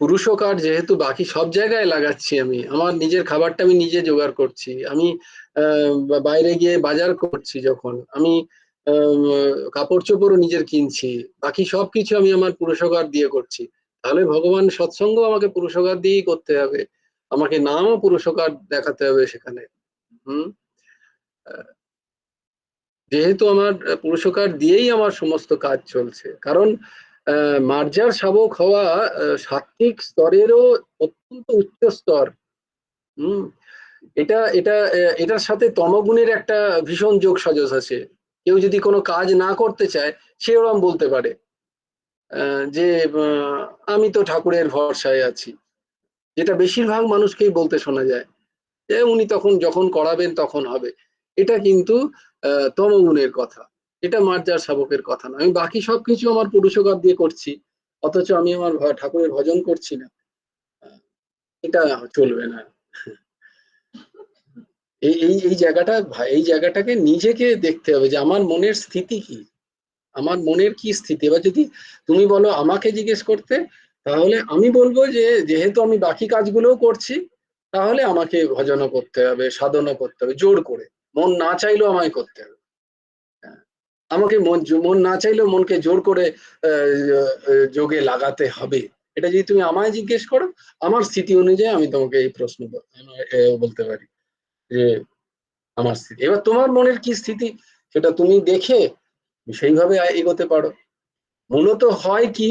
পুরুষকার যেহেতু বাকি সব জায়গায় লাগাচ্ছি, আমি আমার নিজের খাবারটা আমি নিজে জোগাড় করছি, আমি বাইরে গিয়ে বাজার করছি, যখন আমি কাপড় চোপড়ও নিজের কিনছি, বাকি সবকিছু আমি আমার পুরুষকার দিয়ে করছি, তাহলে ভগবান সৎসঙ্গ আমাকে পুরুষকার দিয়েই করতে হবে, আমাকে নামও পুরুষকার দেখাতে হবে সেখানে। হুম। যেহেতু আমার পুরুষকার দিয়েই আমার সমস্ত কাজ চলছে, কারণ মার্জার শাবক হওয়া সাত্ত্বিক স্তরেরও অত্যন্ত উচ্চ স্তর। হুম। এটা এটা এটার সাথে তমগুণের একটা ভীষণ যোগ সাজস আছে। কেউ যদি কোনো কাজ না করতে চায়, সে ওরম বলতে পারে যে আমি তো ঠাকুরের ভরসায় আছি, যেটা বেশিরভাগ মানুষকেই বলতে শোনা যায়, যে উনি তখন যখন করাবেন তখন হবে। এটা কিন্তু তমগুণের কথা, এটা মার্জার শাবকের কথা না। আমি বাকি সবকিছু আমার পুরুষকার দিয়ে করছি, অথচ আমি আমার ঠাকুরের ভজন করছি না, এটা চলবে না। এই এই এই জায়গাটা এই জায়গাটাকে নিজেকে দেখতে হবে যে আমার মনের স্থিতি কি, আমার মনের কি স্থিতি। এবার যদি তুমি বলো আমাকে জিজ্ঞেস করতে, তাহলে আমি বলবো যে যেহেতু আমি বাকি কাজগুলোও করছি, তাহলে আমাকে ভজনও করতে হবে, সাধনা করতে হবে জোর করে, মন না চাইলেও আমায় করতে হবে। হ্যাঁ, আমাকে মন না চাইলেও মনকে জোর করে যোগে লাগাতে হবে। এটা যদি তুমি আমায় জিজ্ঞেস করো, আমার স্থিতি অনুযায়ী আমি তোমাকে এই প্রশ্ন বলতে পারি যে আমার স্থিতি। এবার তোমার মনের কি স্থিতি সেটা তুমি দেখে সেইভাবে এগোতে পারো। মূলত হয় কি,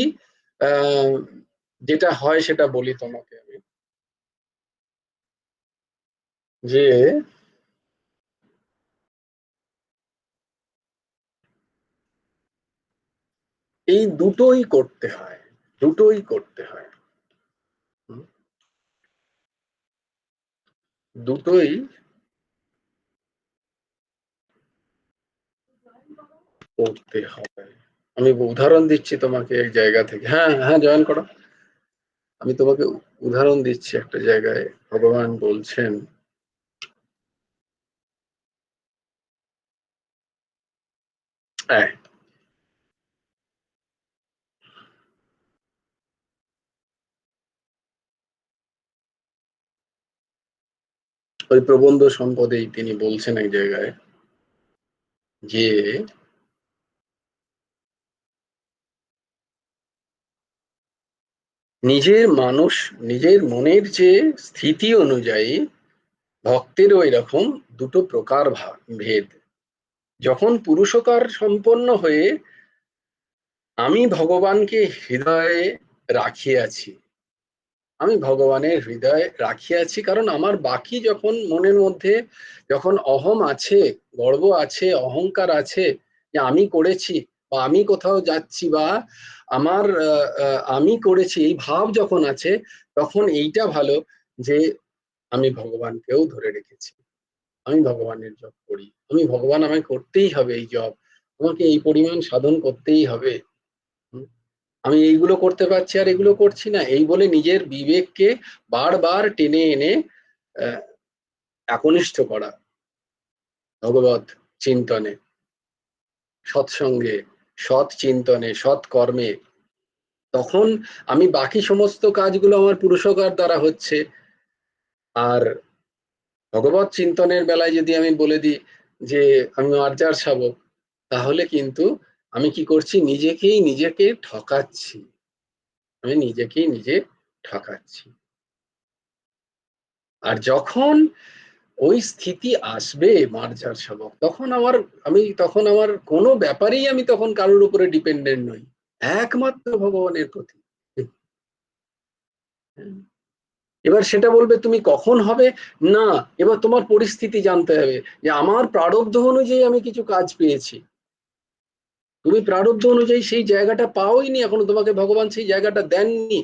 আহ যেটা হয় সেটা বলি তোমাকে আমি, যে এই দুটোই করতে হয়, দুটোই করতে হয়। হুম, দুটোই করতে হবে। আমি উদাহরণ দিচ্ছি তোমাকে এক জায়গা থেকে। হ্যাঁ হ্যাঁ, জয়েন করো। আমি তোমাকে উদাহরণ দিচ্ছি একটা জায়গায় ভগবান বলছেন, হ্যাঁ, ওই প্রবন্ধ সম্পদেই তিনি বলছেন এক জায়গায় যে নিজের মনের যে স্থিতি অনুযায়ী ভক্তেরও এরকম দুটো প্রকার ভেদ। যখন পুরুষকার সম্পন্ন হয়ে আমি ভগবানকে হৃদয়ে রাখিয়াছি, আমি ভগবানের হৃদয়ে রাখিয়াছি, কারণ আমার বাকি যখন মনের মধ্যে যখন অহম আছে, গর্ব আছে, অহংকার আছে, যে আমি করেছি বা আমি কোথাও যাচ্ছি বা আমার আমি করেছি এই ভাব যখন আছে, তখন এইটা ভালো যে আমি ভগবানকেও ধরে রেখেছি, আমি ভগবানের জপ করি, আমি ভগবান আমায় করতেই হবে এই জপ, আমাকে এই পরিমাণ সাধন করতেই হবে। হুম, আমি এইগুলো করতে পারছি আর এগুলো করছি না, এই বলে নিজের বিবেককে বারবার টেনে এনে আহ, একনিষ্ঠ করা ভগবত চিন্তনে, সৎসঙ্গে, সৎ চিন্তনে, সৎ কর্মে। তখন আমি বাকি সমস্ত কাজগুলো আমার পুরুষকার দ্বারা হচ্ছে। আর ভগবত চিন্তনের বেলায় যদি আমি বলে দিই যে আমি আর্যার শাবক, তাহলে কিন্তু আমি কি করছি, নিজেকে ঠকাচ্ছি, আমি নিজে ঠকাচ্ছি। আর যখন ওই স্থিতি আসবে মার্জার শাবক, তখন আমার কোনো ব্যাপারেই আমি তখন কারোর উপরে ডিপেন্ডেন্ট নই, একমাত্র ভগবানের প্রতি। এবার সেটা বলবে তুমি কখন হবে, না, এবার তোমার পরিস্থিতি জানতে হবে যে আমার প্রারব্ধ অনুযায়ী আমি কিছু কাজ পেয়েছি, তুমি প্রারব্ধ অনুযায়ী সেই জায়গাটা পাওইনি, এখনো তোমাকে ভগবান সেই জায়গাটা দেননি।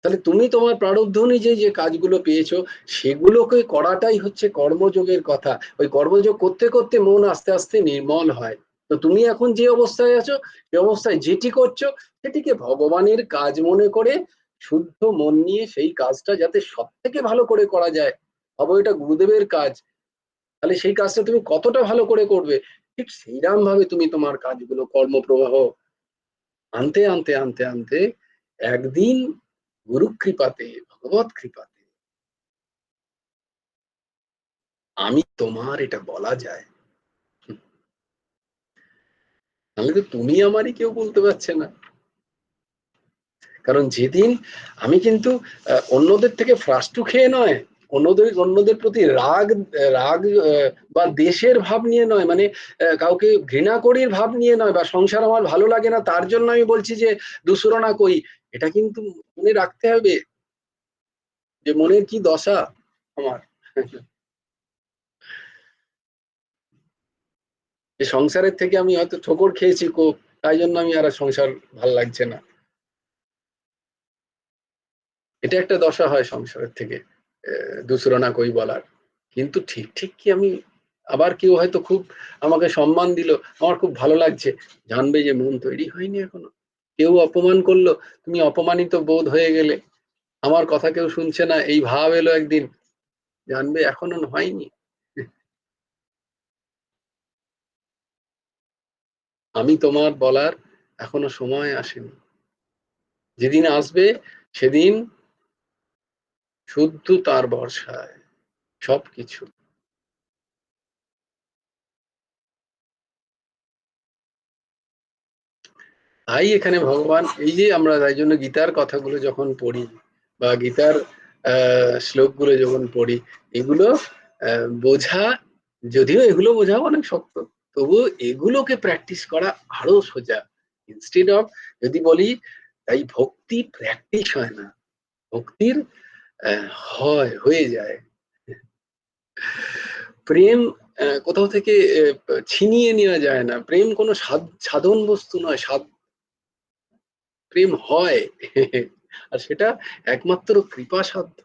তাহলে তুমি তোমার প্রারব্ধ অনুযায়ী যে কাজগুলো পেয়েছো সেগুলোকে করাটাই হচ্ছে কর্মযোগের কথা। ওই কর্মযোগ করতে করতে মন আস্তে আস্তে নির্মল হয়। তো তুমি এখন যে অবস্থায় আছো সে অবস্থায় যেটি করছো সেটিকে ভগবানের কাজ মনে করে শুদ্ধ মন নিয়ে সেই কাজটা যাতে সব থেকে ভালো করে করা যায়, ভাবো এটা গুরুদেবের কাজ, তাহলে সেই কাজটা তুমি কতটা ভালো করে করবে, ঠিক সেইরকম ভাবে তুমি তোমার কাজগুলো কর্মপ্রবাহ আনতে আনতে আনতে আনতে একদিন গুরু কৃপাতে ভগবত কৃপাতে আমি তোমার এটা বলা যায়। তাহলে তো তুমি আমারই কেউ বলতে পারছে না। কারণ যেদিন আমি কিন্তু অন্যদের থেকে ফ্রাস্টু খেয়ে নয়, অন্যদের প্রতি রাগ রাগ বা দেশের ভাব নিয়ে নয়, মানে কাউকে ঘৃণা করির ভাব নিয়ে নয়, বা সংসার আমার ভালো লাগে না তার জন্য আমি বলছি যে দুসুরনা কই, এটা কিন্তু মনে রাখতে হবে যে মনের কি দশা আমার। যে সংসারের থেকে আমি হয়তো ঠোকর খেয়েছি খুব, তাই জন্য আমি আর সংসার ভাল লাগছে না, এটা একটা দশা হয় সংসারের থেকে দুসরনা কই বলার। কিন্তু ঠিক ঠিক কি আমি, আবার কেউ হয়তো খুব আমাকে সম্মান দিল, আমার খুব ভালো লাগছে, জানবে যে মন তৈরি হয়নি এখনো। কেউ অপমান করলো, তুমি অপমানিত বোধ হয়ে গেলে, আমার কথা কেউ শুনছে না এই ভাব এলো একদিন, জানবে এখনো হয়নি, আমি তোমার বলার এখনো সময় আসেনি। যেদিন আসবে সেদিন শুদ্ধ তার ভরসায় সবকিছু। তাই এখানে ভগবান এই যে আমরা তাই জন্য গীতার কথাগুলো যখন পড়ি বা গীতার শ্লোকগুলো যখন পড়ি, এগুলো বোঝা, যদিও এগুলো বোঝা অনেক শক্ত, তবু এগুলোকে প্র্যাকটিস করা আরো সোজা। ইনস্টেড অফ, যদি বলি, তাই ভক্তি প্র্যাকটিস হয় না, ভক্তির হয়ে যায়। প্রেম কোথাও থেকে ছিনিয়ে নেওয়া যায় না, প্রেম কোনো সাধন বস্তু নয়, প্রেম হয়। আর সেটা একমাত্র কৃপা সাধ্য,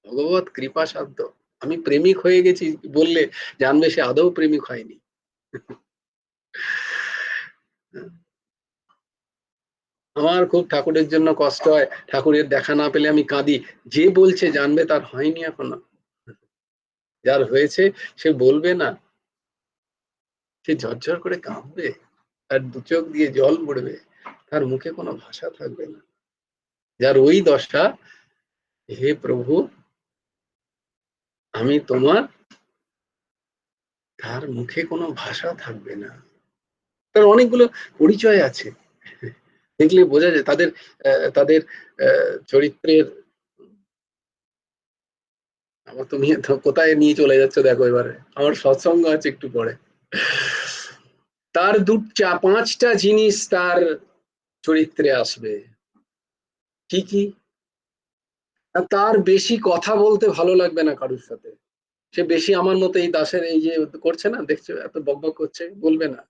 ভগবত কৃপা সাধ্য। আমি প্রেমিক হয়ে গেছি বললে জানবে সে আদৌ প্রেমিক হয়নি। আমার খুব ঠাকুরের জন্য কষ্ট হয়, ঠাকুরের দেখা না পেলে আমি কাঁদি, যে বলছে জানবে তার হয়নি এখনো, যার হয়েছে সে বলবে না, সে ঝরঝর করে কাঁদবে, তার দু চোখ দিয়ে জল পড়বে, তার মুখে কোনো ভাষা থাকবে না। যার ওই দশা, হে প্রভু আমি তোমার, তার মুখে কোনো ভাষা থাকবে না। তার অনেকগুলো পরিচয় আছে, দেখলে বোঝা যায় তাদের তাদের চরিত্রের। আমার তুমি কোথায় নিয়ে চলে যাচ্ছ দেখো এবারে, আমার সৎসঙ্গ আছে একটু পরে। তার পাঁচটা জিনিস তার চরিত্রে আসবে, কি কি? তার বেশি কথা বলতে ভালো লাগবে না কারুর সাথে, সে বেশি আমার মতো এই দাসের এই যে করছে না দেখছো এত বকবক করছে, বলবে না,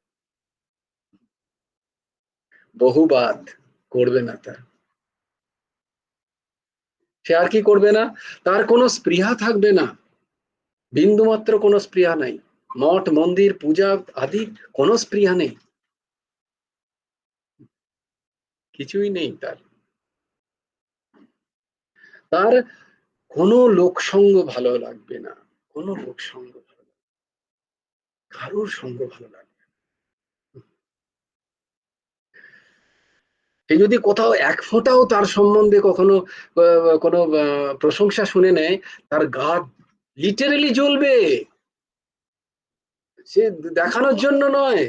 বহুবাদ করবে না তার। সে আর কি করবে না, তার কোনো স্পৃহা থাকবে না, বিন্দুমাত্র কোনো স্পৃহা নাই, মঠ মন্দির পূজা আদি কোনো স্পৃহা নেই, কিছুই নেই তার। তার কোনো লোকসঙ্গ ভালো লাগবে না, কোনো লোকসঙ্গ ভালো লাগবে, কারোর সঙ্গ ভালো লাগবে না। সে যদি কোথাও এক ফোঁটাও তার সম্বন্ধে কখনো কোনো প্রশংসা শুনে নেয়, তার গা লিটারেলি জ্বলবে, সে দেখানোর জন্য নয়,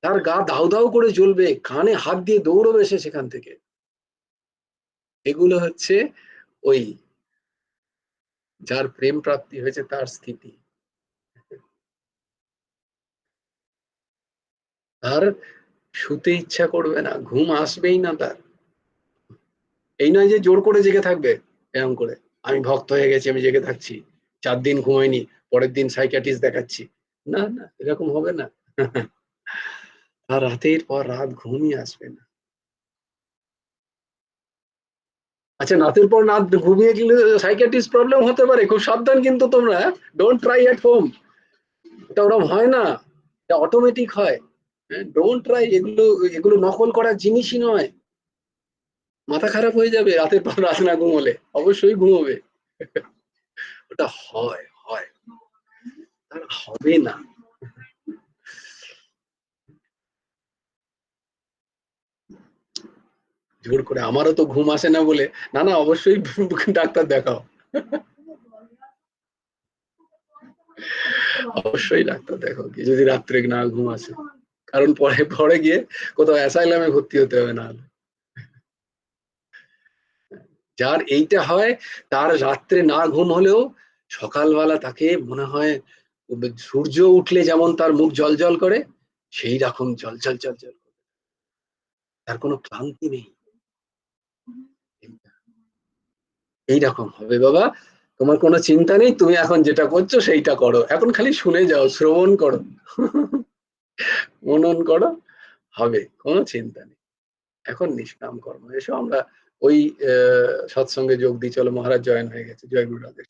তার গা দাউ দাউ করে জ্বলবে, কানে হাত দিয়ে দৌড়বে সে সেখান থেকে। এগুলো হচ্ছে ওই যার প্রেম প্রাপ্তি হয়েছে তার স্থিতি। তার শুতে ইচ্ছা করবে না, ঘুম আসবেই না তার। এই নয় যে জোর করে জেগে থাকবে এরকম করে, আমি ভক্ত হয়ে গেছি আমি জেগে থাকছি, 4 দিন ঘুমাইনি, পরের দিন সাইকিয়াট্রিস্ট দেখাচ্ছি, না না এরকম হবে না। আর রাতের পর রাত ঘুমই আসবে না। আচ্ছা, রাতের পর রাত ঘুমিয়ে গেলে সাইকিয়াট্রিস্ট প্রবলেম হতে পারে, খুব সাবধান কিন্তু তোমরা, ডোন্ট ট্রাই এট হোম। এটা ওরকম হয় না, এটা অটোমেটিক হয়। ডোন্ট ট্রাই, এগুলো এগুলো নকল করার জিনিসই নয়। মাথা খারাপ হয়ে যাবে রাতের পর রাত না ঘুমোলে, অবশ্যই ঘুমোবে। ওটা হয় হয়, আর হবে না। জোর করে আমারও তো ঘুম আসে না বলে, না না অবশ্যই ডাক্তার দেখাও, অবশ্যই ডাক্তার দেখাও কি যদি রাত্রে না ঘুম আসে, কারণ পরে পরে গিয়ে কোথাও অ্যাসাইলামে ভর্তি হতে হবে না হলে। যার এইটা হয়, তার রাত্রে না ঘুম হলেও সকালবেলা তাকে মনে হয় সূর্য উঠলে যেমন তার মুখ জল জল করে, সেই রকম জল জল জল জল, তার কোনো ক্লান্তি নেই। এইরকম হবে বাবা, তোমার কোনো চিন্তা নেই, তুমি এখন যেটা করছো সেইটা করো, এখন খালি শুনে যাও, শ্রবণ করো, মনন করো, হবে, কোনো চিন্তা নেই। এখন নিষ্কাম কর্ম, এসো আমরা ওই সৎসঙ্গে যোগ দিই, চলো, মহারাজ জয়েন হয়ে গেছে, জয় গুরু রাধে।